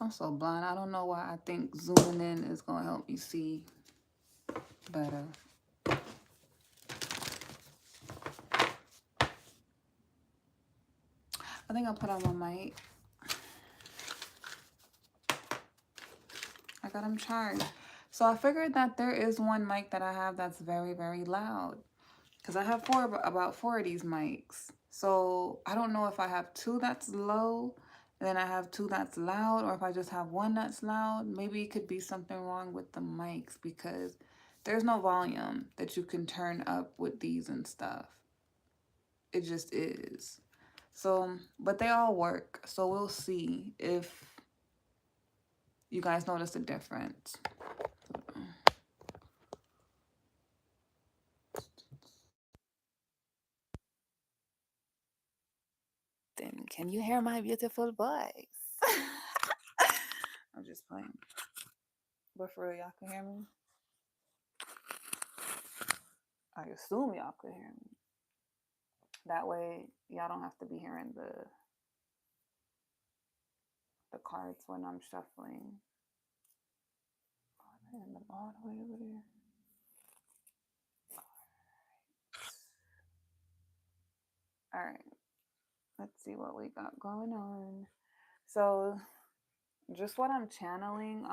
I'm so blind. I don't know why I think zooming in is going to help me see better. I think I'll put on my mic. I got them charged. So I figured that there is one mic that I have that's very, very loud. Because I have about four of these mics. So I don't know if I have two that's low, and then I have two that's loud, or if I just have one that's loud. Maybe it could be something wrong with the mics because there's no volume that you can turn up with these and stuff. It just is. So, but they all work. So we'll see if you guys notice a difference. Then can you hear my beautiful voice? I'm just playing. But for real, y'all can hear me? I assume y'all could hear me. That way, y'all don't have to be hearing the cards when I'm shuffling. And them all the way over there. All right. Let's see what we got going on. So, just what I'm channeling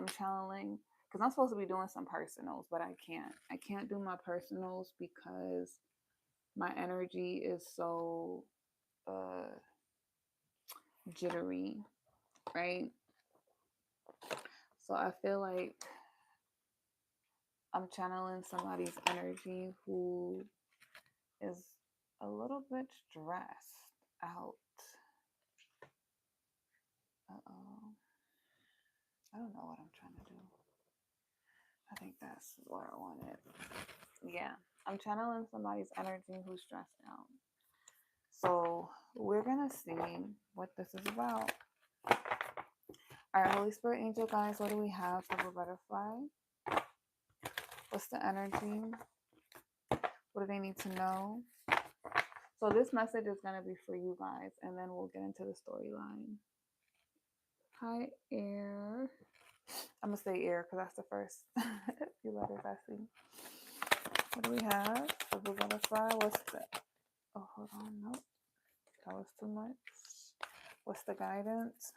because I'm supposed to be doing some personals, but I can't. I can't do my personals because my energy is so uh jittery, right? So I feel like I'm channeling somebody's energy who is a little bit stressed out. Uh-oh. I don't know what I'm trying to do. I think that's what I wanted. Yeah, I'm channeling somebody's energy who's stressed out. So we're going to see what this is about. All right, Holy Spirit, Angel, guys, what do we have for the butterfly? What's the energy? What do they need to know? So this message is going to be for you guys, and then we'll get into the storyline. Hi, air. I'm going to say air because that's the first few letters I see. What do we have for the butterfly? What's the... Oh, hold on. Nope. That was too much. What's the guidance?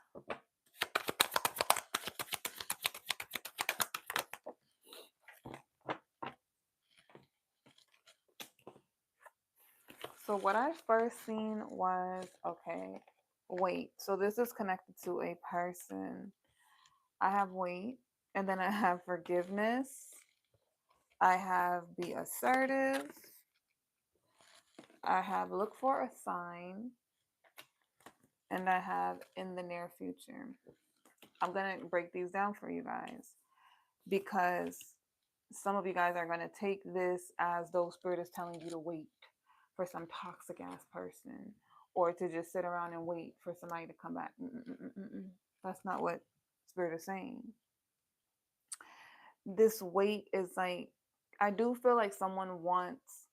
So what I first seen was, okay, wait. So this is connected to a person. I have wait, and then I have forgiveness. I have be assertive. I have look for a sign. And I have in the near future. I'm going to break these down for you guys because some of you guys are going to take this as though Spirit is telling you to wait for some toxic ass person or to just sit around and wait for somebody to come back. That's not what Spirit is saying. This wait is like, I do feel like someone wants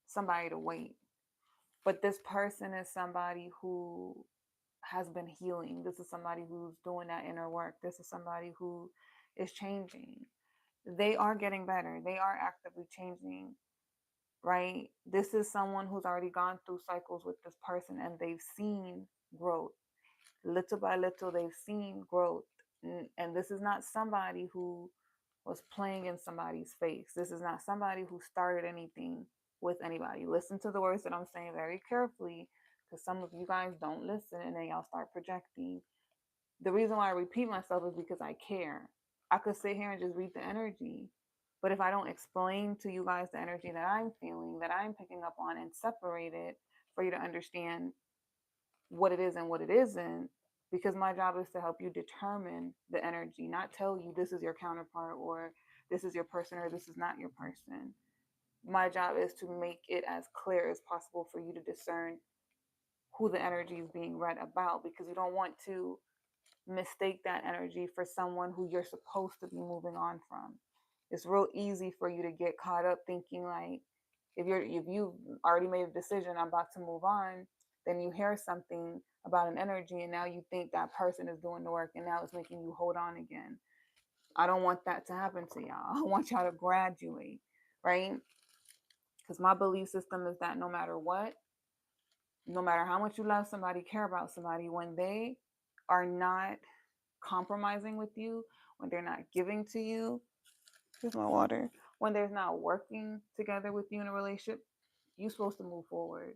somebody to wait, but this person is somebody who has been healing. This is somebody who's doing that inner work. This is somebody who is changing. They are getting better. They are actively changing, right? This is someone who's already gone through cycles with this person and they've seen growth. Little by little, they've seen growth. And this is not somebody who was playing in somebody's face. This is not somebody who started anything with anybody. Listen to the words that I'm saying very carefully because some of you guys don't listen and then y'all start projecting. The reason why I repeat myself is because I care. I could sit here and just read the energy, but if I don't explain to you guys the energy that I'm feeling, that I'm picking up on and separate it for you to understand what it is and what it isn't, because my job is to help you determine the energy, not tell you this is your counterpart or this is your person or this is not your person. My job is to make it as clear as possible for you to discern who the energy is being read about because you don't want to mistake that energy for someone who you're supposed to be moving on from. It's real easy for you to get caught up thinking like if you've already made a decision, I'm about to move on, Then you hear something about an energy, and now you think that person is doing the work, and now it's making you hold on again. I don't want that to happen to y'all. I want y'all to graduate, right? Because my belief system is that no matter what, no matter how much you love somebody, care about somebody, when they are not compromising with you, when they're not giving to you, here's my water, when they're not working together with you in a relationship, you're supposed to move forward.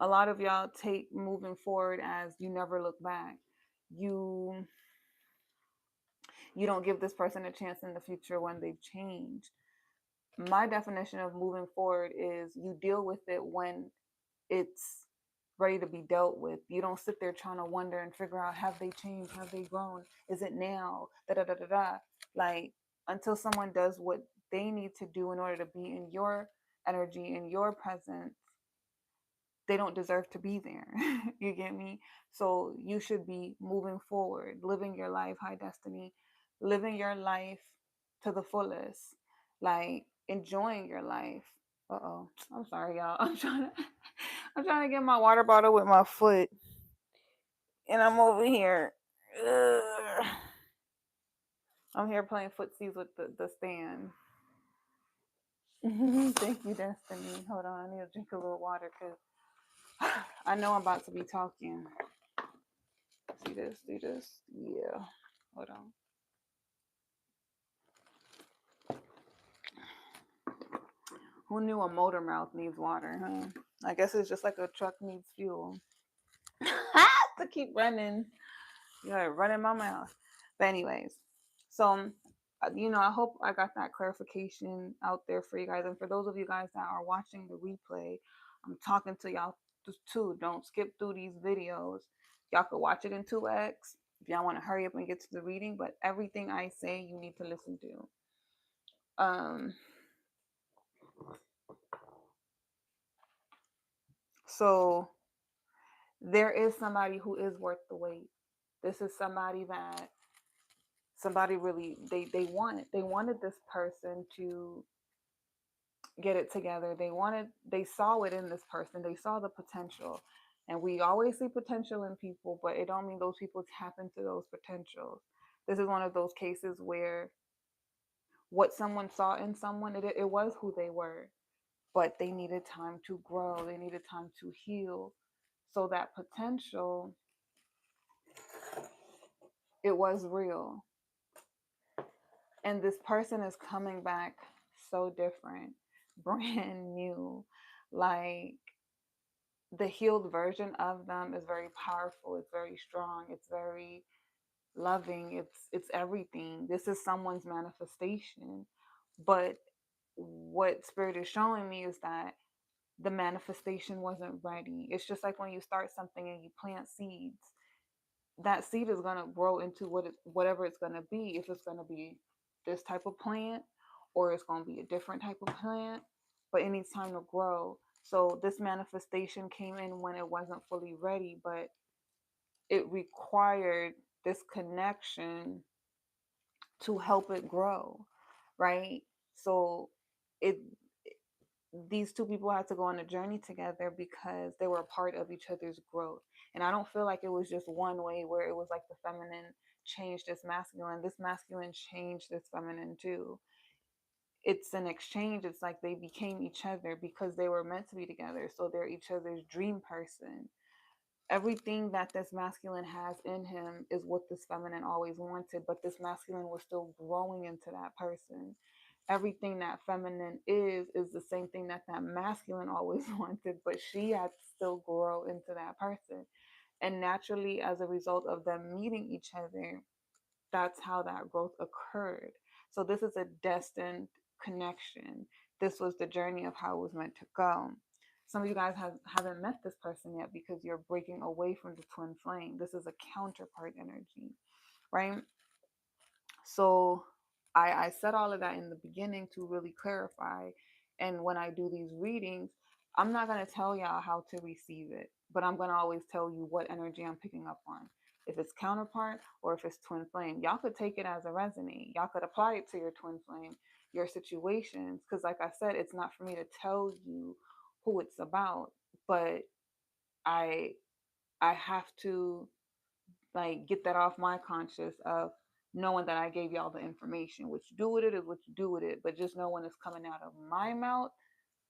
A lot of y'all take moving forward as you never look back. You you don't give this person a chance in the future when they've changed. My definition of moving forward is you deal with it when it's ready to be dealt with. You don't sit there trying to wonder and figure out, have they changed? Have they grown? Is it now? Da da da da da. Like, until someone does what they need to do in order to be in your energy, in your presence, they don't deserve to be there. You get me? So you should be moving forward, living your life, high destiny, living your life to the fullest, like enjoying your life. Uh-oh. I'm sorry, y'all. I'm trying to get my water bottle with my foot. And I'm over here. Ugh. I'm here playing footsies with the stand. Thank you, Destiny. Hold on, I need to drink a little water because I know I'm about to be talking. See this, do this. Yeah. Hold on. Who knew a motor mouth needs water, huh? I guess it's just like a truck needs fuel. To keep running. You gotta run in my mouth. But anyways, so I hope I got that clarification out there for you guys. And for those of you guys that are watching the replay, I'm talking to y'all too. Don't skip through these videos. Y'all could watch it in 2x if y'all want to hurry up and get to the reading. But everything I say, you need to listen to. So there is somebody who is worth the wait. This is somebody that somebody really they wanted this person to get it together. They saw it in this person. They saw the potential. And we always see potential in people, but it don't mean those people tap into those potentials. This is one of those cases where what someone saw in someone, it was who they were, but they needed time to grow. They needed time to heal. So that potential, it was real. And this person is coming back so different, brand new. Like, the healed version of them is very powerful, it's very strong, it's very loving, it's everything. This is someone's manifestation. But what spirit is showing me is that the manifestation wasn't ready. It's just like when you start something and you plant seeds, that seed is going to grow into whatever it's going to be. If it's going to be this type of plant or it's going to be a different type of plant, but it needs time to grow. So this manifestation came in when it wasn't fully ready, but it required this connection to help it grow, right? So it these two people had to go on a journey together because they were a part of each other's growth. And I don't feel like it was just one way where it was like the feminine changed this masculine changed this feminine too. It's an exchange. It's like they became each other because they were meant to be together. So they're each other's dream person. Everything that this masculine has in him is what this feminine always wanted, but this masculine was still growing into that person. Everything that feminine is the same thing that that masculine always wanted, but she had to still grow into that person. And naturally, as a result of them meeting each other, that's how that growth occurred. So this is a destined connection. This was the journey of how it was meant to go. Some of you guys haven't met this person yet because you're breaking away from the twin flame. This is a counterpart energy, right? So I said all of that in the beginning to really clarify. And when I do these readings, I'm not going to tell y'all how to receive it, but I'm going to always tell you what energy I'm picking up on. If it's counterpart or if it's twin flame, y'all could take it as a resonate. Y'all could apply it to your twin flame, your situations. Because, like I said, it's not for me to tell you who it's about, but I I have to like get that off my conscious of knowing that I gave y'all the information. What you do with it is what you do with it. But just know when it's coming out of my mouth,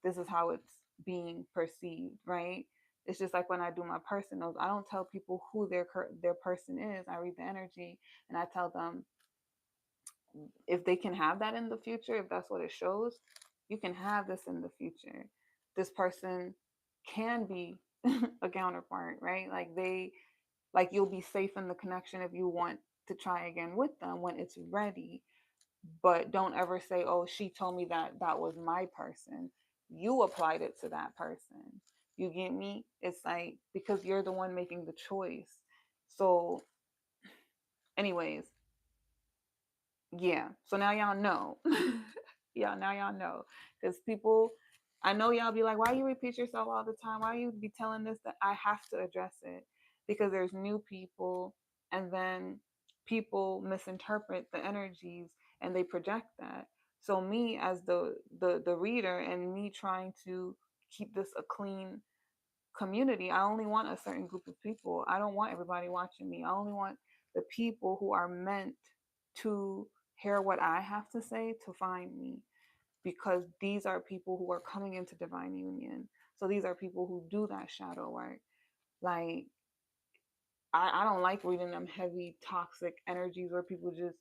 this is how it's being perceived, right? It's just like when I do my personals, I don't tell people who their person is. I read the energy and I tell them if they can have that in the future, if that's what it shows, you can have this in the future. This person can be a counterpart, right? Like you'll be safe in the connection if you want to try again with them when it's ready. But don't ever say, oh, she told me that that was my person. You applied it to that person. You get me? It's like because you're the one making the choice. So anyways, yeah, so now y'all know. Yeah, now y'all know. Because people, I know y'all be like, why you repeat yourself all the time? Why you be telling this? That I have to address it because there's new people, and then people misinterpret the energies and they project that. So me as the reader and me trying to keep this a clean community, I only want a certain group of people. I don't want everybody watching me. I only want the people who are meant to hear what I have to say to find me, because these are people who are coming into divine union. So these are people who do that shadow work. Like I don't like reading them heavy toxic energies where people just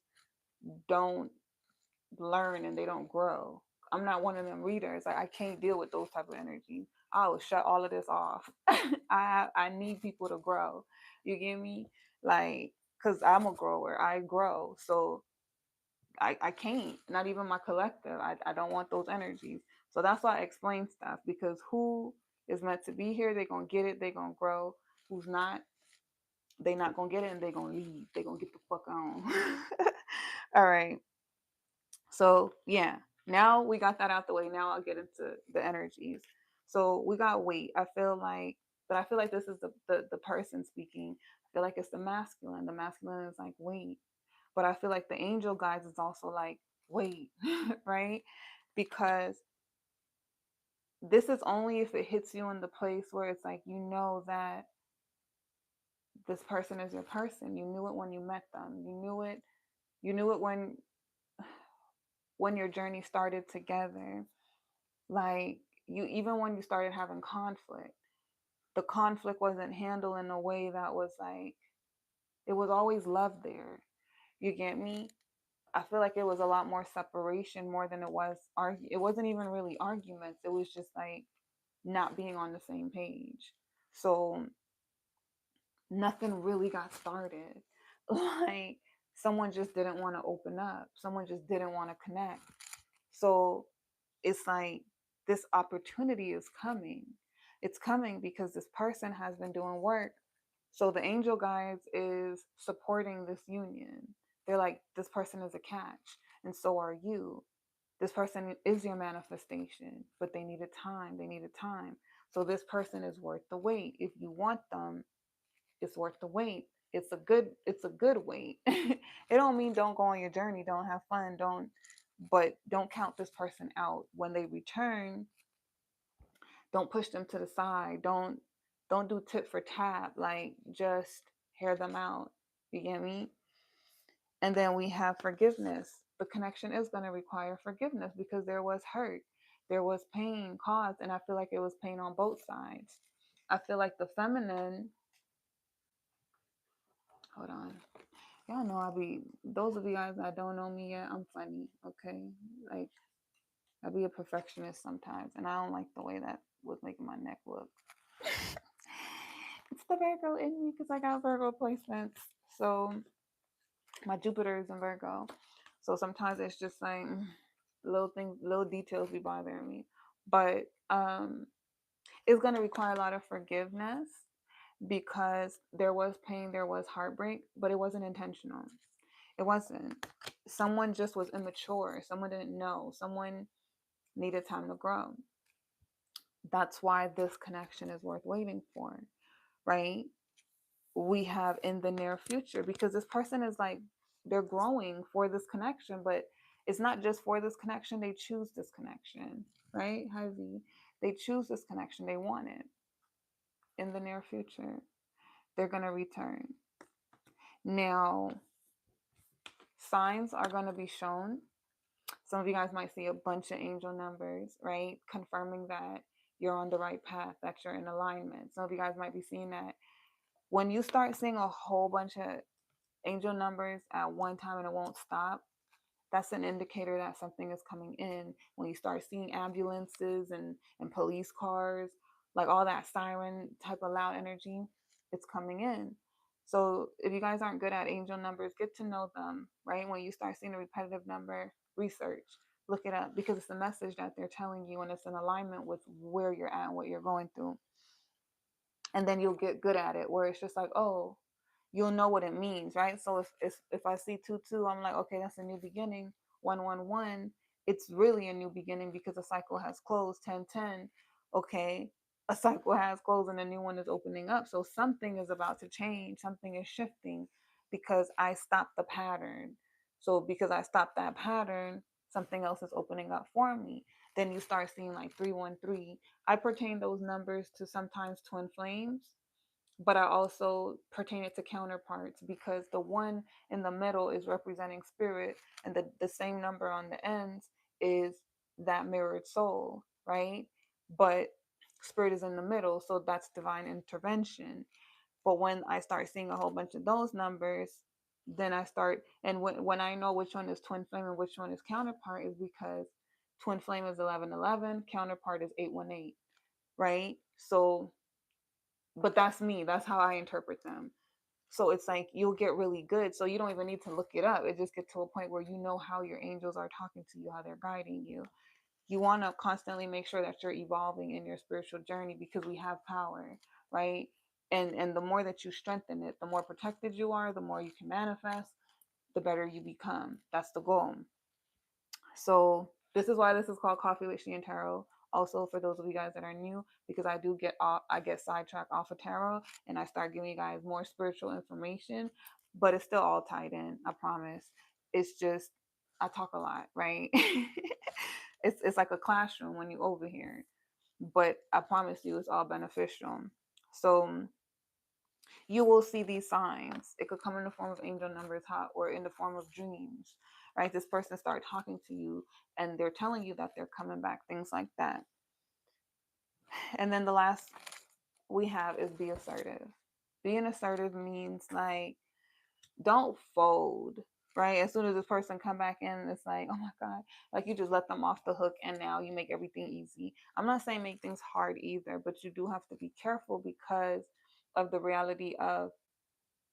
don't learn and they don't grow. I'm not one of them readers. Like I can't deal with those type of energies. I will shut all of this off. I need people to grow. You get me? Like, cause I'm a grower. I grow. So I can't. Not even my collective. I don't want those energies. So that's why I explain stuff, because who is meant to be here, they gonna get it, they gonna grow. Who's not, they not gonna get it and they gonna leave. They gonna get the fuck on. All right. So yeah, now we got that out the way. Now I'll get into the energies. So we got weight. I feel like this is the person speaking. I feel like it's the masculine. The masculine is like weight. But I feel like the angel guides is also like weight, right? Because this is only if it hits you in the place where it's like you know that this person is your person. You knew it when you met them. You knew it when your journey started together. Like you, even when you started having conflict, the conflict wasn't handled in a way that was like, it was always love there. You get me? I feel like it was a lot more separation more than it was it wasn't even really arguments. It was just like not being on the same page. So nothing really got started. Like someone just didn't want to open up. Someone just didn't want to connect. So it's like this opportunity is coming. It's coming because this person has been doing work. So the angel guides is supporting this union. They're like, this person is a catch, and so are you. This person is your manifestation, but they needed time. They needed time. So this person is worth the wait. If you want them, it's worth the wait. It's a good wait. It don't mean don't go on your journey, don't have fun, don't count this person out. When they return, don't push them to the side. Don't do tit for tat. Like just hear them out. You get me? And then we have forgiveness. The connection is going to require forgiveness because there was hurt, there was pain caused, and I feel like it was pain on both sides. I feel like the feminine, hold on. Y'all know those of you guys that don't know me yet, I'm funny, okay? Like, I be a perfectionist sometimes, and I don't like the way that was making my neck look. It's the Virgo in me because I got Virgo placements. So, my Jupiter is in Virgo. So, sometimes it's just like little things, little details be bothering me. But it's going to require a lot of forgiveness because there was pain, there was heartbreak, but it wasn't intentional. It wasn't. Someone just was immature. Someone didn't know. Someone needed time to grow. That's why this connection is worth waiting for, right? We have in the near future because this person is like, they're growing for this connection, but it's not just for this connection. They choose this connection, right? Hy-Vee. They choose this connection. They want it. in the near future. They're going to return. Now, signs are going to be shown. Some of you guys might see a bunch of angel numbers, right? Confirming that you're on the right path, that you're in alignment. Some of you guys might be seeing that. When you start seeing a whole bunch of angel numbers at one time and it won't stop, that's an indicator that something is coming in. When you start seeing ambulances and police cars, like all that siren type of loud energy, it's coming in. So if you guys aren't good at angel numbers, get to know them, right? When you start seeing a repetitive number, research, look it up, because it's a message that they're telling you and it's in alignment with where you're at and what you're going through. And then you'll get good at it, where it's just like, oh, you'll know what it means, right? So if I see 2 2, I'm like, okay, that's a new beginning. 1 1 1, it's really a new beginning because a cycle has closed. 10 10, okay, a cycle has closed and a new one is opening up. So something is about to change, something is shifting because I stopped the pattern. So because I stopped that pattern, something else is opening up for me. Then you start seeing like 3 1 3. I pertain those numbers to sometimes twin flames, but I also pertain it to counterparts because the one in the middle is representing spirit, and the same number on the ends is that mirrored soul, right? But spirit is in the middle, so that's divine intervention. But when I start seeing a whole bunch of those numbers, then I start, and when I know which one is twin flame and which one is counterpart, is because twin flame is 11 11, counterpart is 8 1 8, right? So, but that's me. That's how I interpret them. So it's like you'll get really good. So you don't even need to look it up. It just gets to a point where you know how your angels are talking to you, how they're guiding you. You want to constantly make sure that you're evolving in your spiritual journey because we have power, right? And the more that you strengthen it, the more protected you are, the more you can manifest, the better you become. That's the goal. So this is why this is called Coffee with She and Tarot. Also, for those of you guys that are new, because I get sidetracked off of tarot and I start giving you guys more spiritual information, but it's still all tied in. I promise. It's just I talk a lot, right? It's like a classroom when you over here, but I promise you, it's all beneficial. So you will see these signs. It could come in the form of angel numbers, or in the form of dreams, right? This person start talking to you and they're telling you that they're coming back, things like that. And then the last we have is be assertive. Being assertive means like don't fold, right? As soon as this person come back in, it's like, oh my God, like you just let them off the hook and now you make everything easy. I'm not saying make things hard either, but you do have to be careful because of the reality of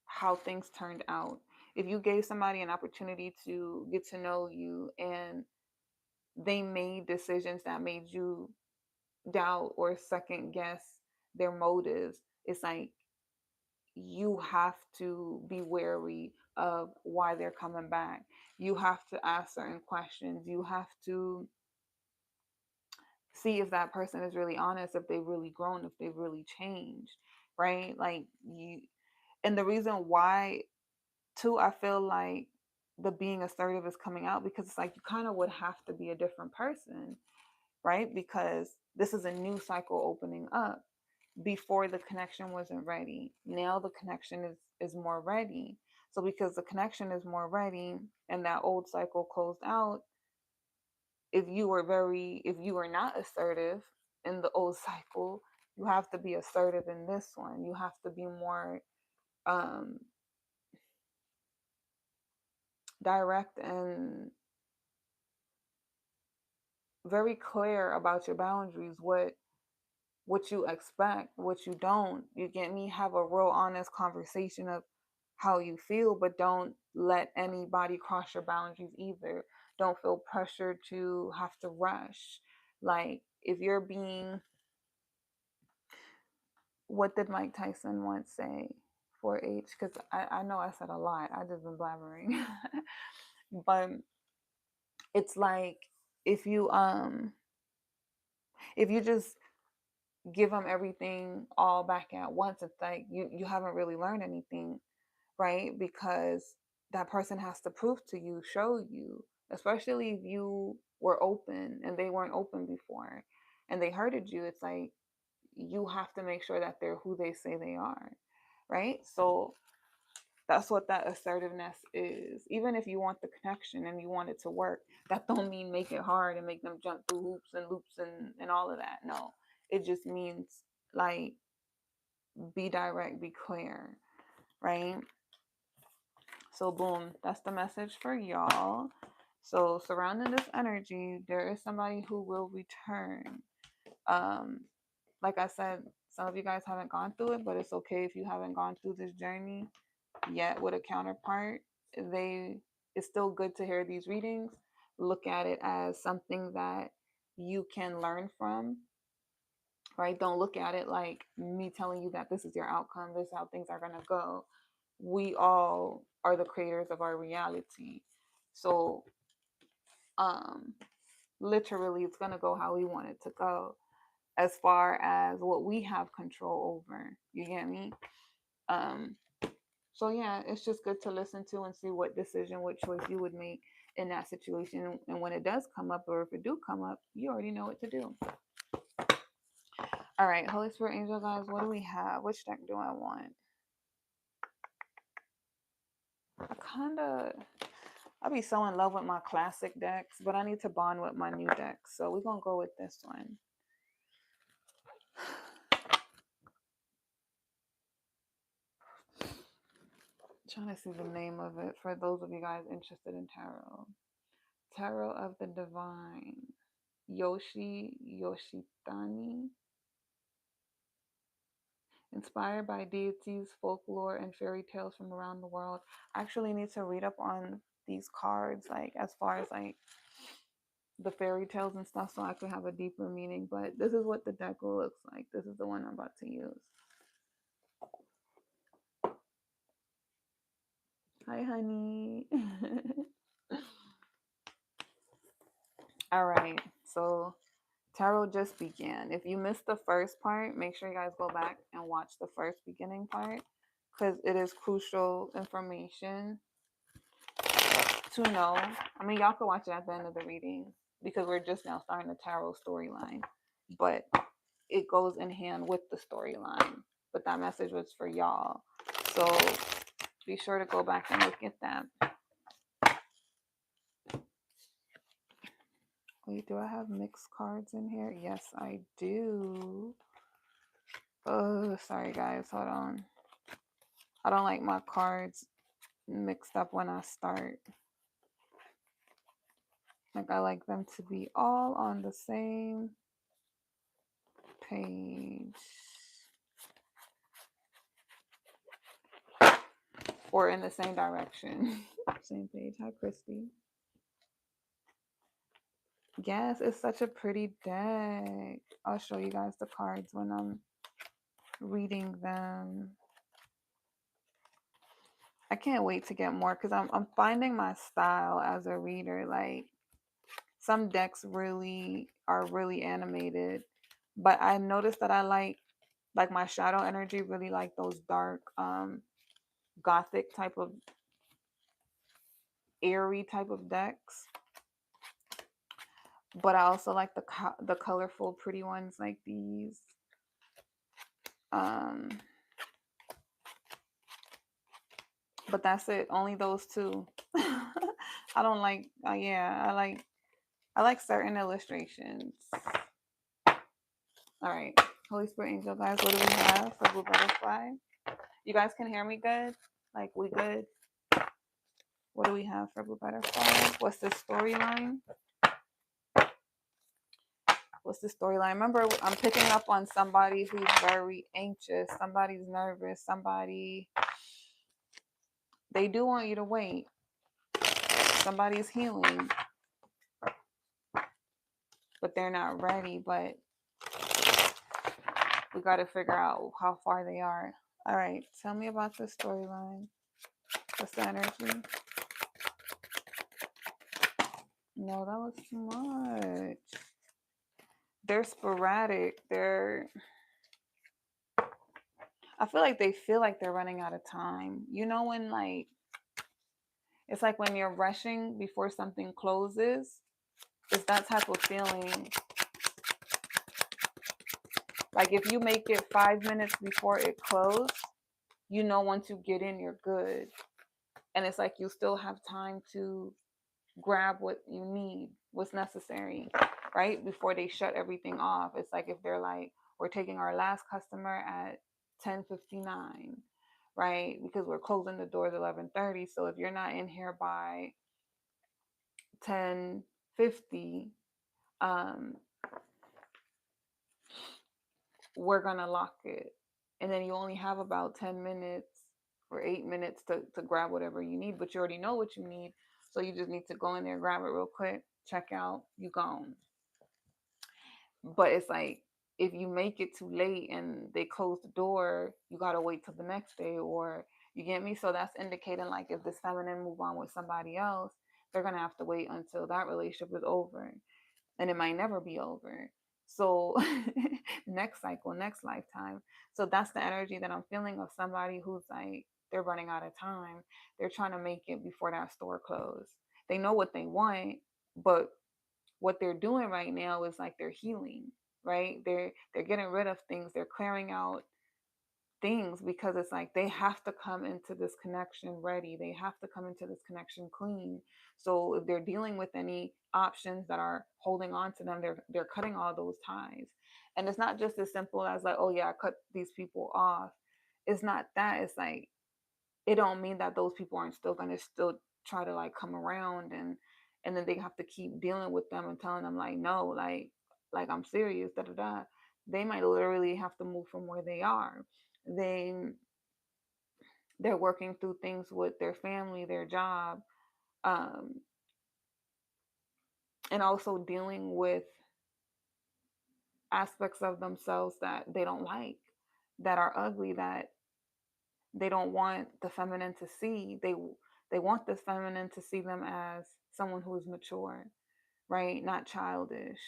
how things turned out. If you gave somebody an opportunity to get to know you and they made decisions that made you doubt or second guess their motives, it's like you have to be wary of why they're coming back. You have to ask certain questions. You have to see if that person is really honest, if they've really grown, if they've really changed, right? Like you, and the reason why too, I feel like the being assertive is coming out because it's like you kind of would have to be a different person, right? Because this is a new cycle opening up. Before the connection wasn't ready. Now the connection is more ready. So because the connection is more ready and that old cycle closed out, if you were not assertive in the old cycle, you have to be assertive in this one. You have to be more um direct and very clear about your boundaries, what you expect, what you don't. You get me? Have a real honest conversation of how you feel, but don't let anybody cross your boundaries either. Don't feel pressured to have to rush. Like if you're being, what did Mike Tyson once say? 4-H, because I know I said a lot. I just been blabbering. But it's like if you if you just give them everything all back at once, it's like you haven't really learned anything, right? Because that person has to prove to you, show you, especially if you were open and they weren't open before and they hurted you. It's like you have to make sure that they're who they say they are, right? So that's what that assertiveness is. Even if you want the connection and you want it to work, that don't mean make it hard and make them jump through hoops and loops and all of that. No, it just means like be direct, be clear, right? So boom, that's the message for y'all. So surrounding this energy, there is somebody who will return. Um, like I said, some of you guys haven't gone through it, but it's okay if you haven't gone through this journey yet with a counterpart. They It's still good to hear these readings. Look at it as something that you can learn from, right? Don't look at it like me telling you that this is your outcome, this is how things are gonna go. We all are the creators of our reality. So um literally it's gonna go how we want it to go as far as what we have control over. You get me? Um so yeah, it's just good to listen to and see what decision, what choice you would make in that situation. And when it does come up, or if it do come up, you already know what to do. All right, Holy Spirit, angel guys, what do we have? Which deck do I want? I'll be so in love with my classic decks, but I need to bond with my new decks. So we're gonna go with this one. Trying to see the name of it for those of you guys interested in tarot. Tarot of the Divine. Yoshitani. Inspired by deities, folklore, and fairy tales from around the world. I actually need to read up on these cards, like as far as like the fairy tales and stuff, so I could have a deeper meaning. But this is what the deck looks like. This is the one I'm about to use. Hi, honey. All right, so tarot just began. If you missed the first part, make sure you guys go back and watch the first beginning part, because it is crucial information to know. I mean, y'all can watch it at the end of the reading because we're just now starting the tarot storyline, but it goes in hand with the storyline. But that message was for y'all. So be sure to go back and look at that. Wait, do I have mixed cards in here? Yes, I do. Oh, sorry guys, hold on. I don't like my cards mixed up when I start. Like, I like them to be all on the same page. Or in the same direction. Same page. Hi, Christy. Yes, it's such a pretty deck. I'll show you guys the cards when I'm reading them. I can't wait to get more because I'm finding my style as a reader. Like, some decks really are really animated, but I noticed that I like my shadow energy, really like those dark gothic type of airy type of decks. But I also like the colorful pretty ones like these. But that's it, only those two. I don't like yeah, I like certain illustrations. All right, Holy Spirit angel guys, what do we have for Blue Butterfly? You guys can hear me good? Like, we good? What do we have for Blue Butterfly? What's the storyline? What's the storyline? Remember, I'm picking up on somebody who's very anxious. Somebody's nervous. Somebody, they do want you to wait. Somebody's healing, but they're not ready. But we got to figure out how far they are. All right, tell me about the storyline. What's the energy? No, that was too much. They're sporadic. I feel like they feel like they're running out of time. You know, when like, it's like when you're rushing before something closes. It's that type of feeling. Like if you make it 5 minutes before it closed, you know once you get in, you're good. And it's like you still have time to grab what you need, what's necessary, right? Before they shut everything off. It's like if they're like, we're taking our last customer at 10:59, right? Because we're closing the doors 11:30. So if you're not in here by 10:50, um, we're gonna lock it. And then you only have about 10 minutes or 8 minutes to grab whatever you need, but you already know what you need. So you just need to go in there, grab it real quick, check out, you gone. But it's like if you make it too late and they close the door, you gotta wait till the next day, or you get me? So that's indicating like if this feminine move on with somebody else, they're gonna have to wait until that relationship is over. And it might never be over. So next cycle, next lifetime. So that's the energy that I'm feeling of somebody who's like they're running out of time. They're trying to make it before that store closes. They know what they want, but what they're doing right now is like they're healing, right? They're getting rid of things, they're clearing out things because it's like they have to come into this connection ready. They have to come into this connection clean. So if they're dealing with any options that are holding on to them, they're cutting all those ties. And it's not just as simple as like, oh yeah, I cut these people off. It's not that. It's like it don't mean that those people aren't still gonna still try to like come around and then they have to keep dealing with them and telling them like no, like I'm serious, da da da. They might literally have to move from where they are. They they're working through things with their family, their job, um, and also dealing with aspects of themselves that they don't like, that are ugly, that they don't want the feminine to see. They want the feminine to see them as someone who is mature, right? Not childish.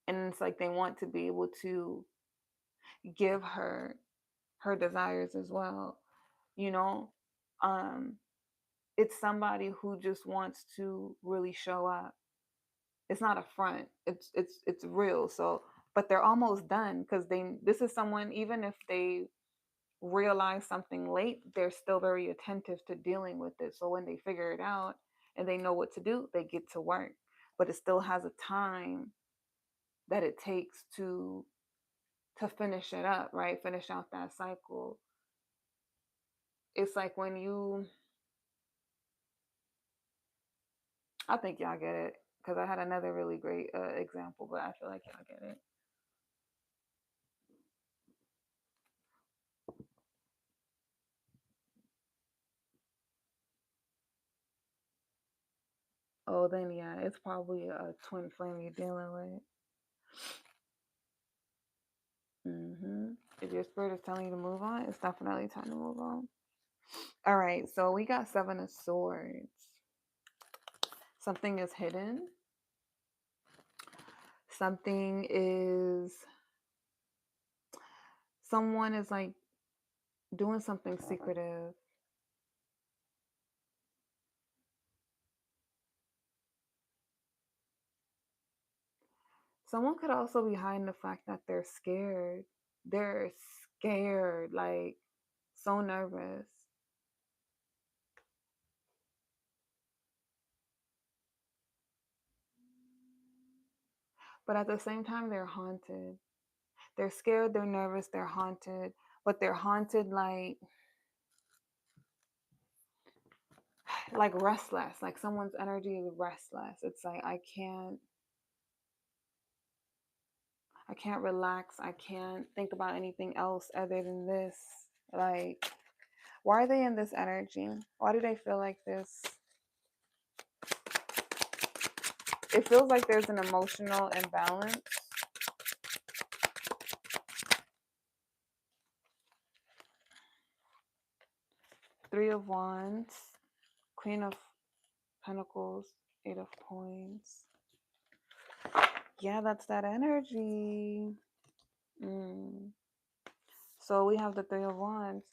And it's like they want to be able to give her desires as well, you know? Um it's somebody who just wants to really show up. It's not a front. It's real. So but they're almost done because they this is someone, even if they realize something late, they're still very attentive to dealing with it. So when they figure it out and they know what to do, they get to work. But it still has a time that it takes to finish it up, right? Finish out that cycle. It's like when you I think y'all get it because I had another really great example, but I feel like y'all get it. Oh, then yeah, it's probably a twin flame you're dealing with. If your spirit is telling you to move on, it's definitely time to move on. All right, so we got Seven of Swords. Something is hidden. Something is, someone is like doing something secretive. Someone could also be hiding the fact that they're scared. They're scared, like so nervous. But at the same time, they're haunted. They're scared, they're nervous, they're haunted, but they're haunted like restless. Like someone's energy is restless. It's like I can't relax. I can't think about anything else other than this. Like, why are they in this energy? Why do they feel like this? It feels like there's an emotional imbalance. Three of Wands, Queen of Pentacles, Eight of Coins. Yeah, that's that energy. Mm. So we have the Three of Wands.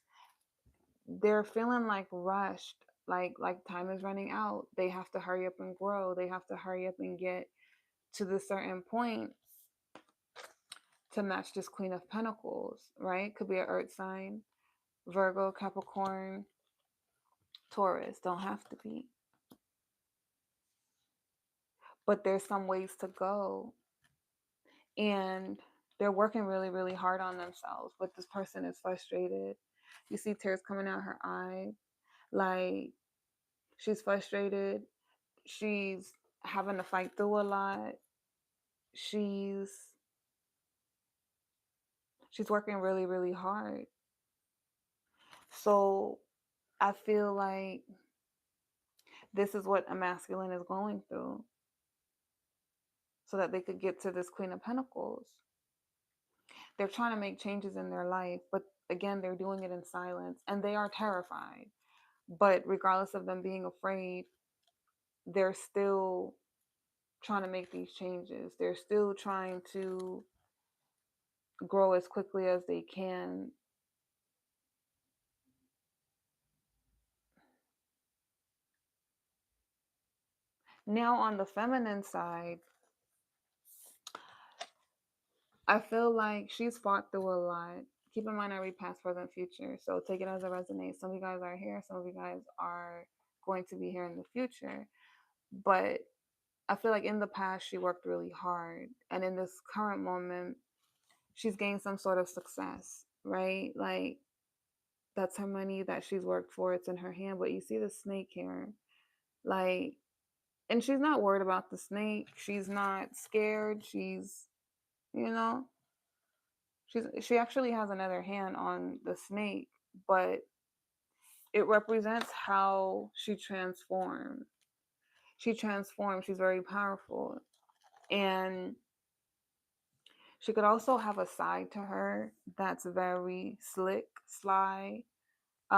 They're feeling like rushed, like time is running out. They have to hurry up and grow. They have to hurry up and get to the certain point to match this Queen of Pentacles, right? Could be an earth sign, Virgo, Capricorn, Taurus. Don't have to be. But there's some ways to go. And they're working really, really hard on themselves. But this person is frustrated. You see tears coming out her eye. Like, she's frustrated. She's having to fight through a lot. She's working really, really hard. So I feel like this is what a masculine is going through so that they could get to this Queen of Pentacles. They're trying to make changes in their life, but again, they're doing it in silence and they are terrified. But regardless of them being afraid, they're still trying to make these changes. They're still trying to grow as quickly as they can. Now, on the feminine side, I feel like she's fought through a lot. Keep in mind, I read past, present, future. So take it as it resonates. Some of you guys are here. Some of you guys are going to be here in the future. But I feel like in the past, she worked really hard. And in this current moment, she's gained some sort of success, right? Like, that's her money that she's worked for. It's in her hand. But you see the snake here. Like, and she's not worried about the snake. She's not scared. She's, you know, she actually has another hand on the snake, but it represents how she transformed. She transformed. She's very powerful. And she could also have a side to her that's very slick, sly.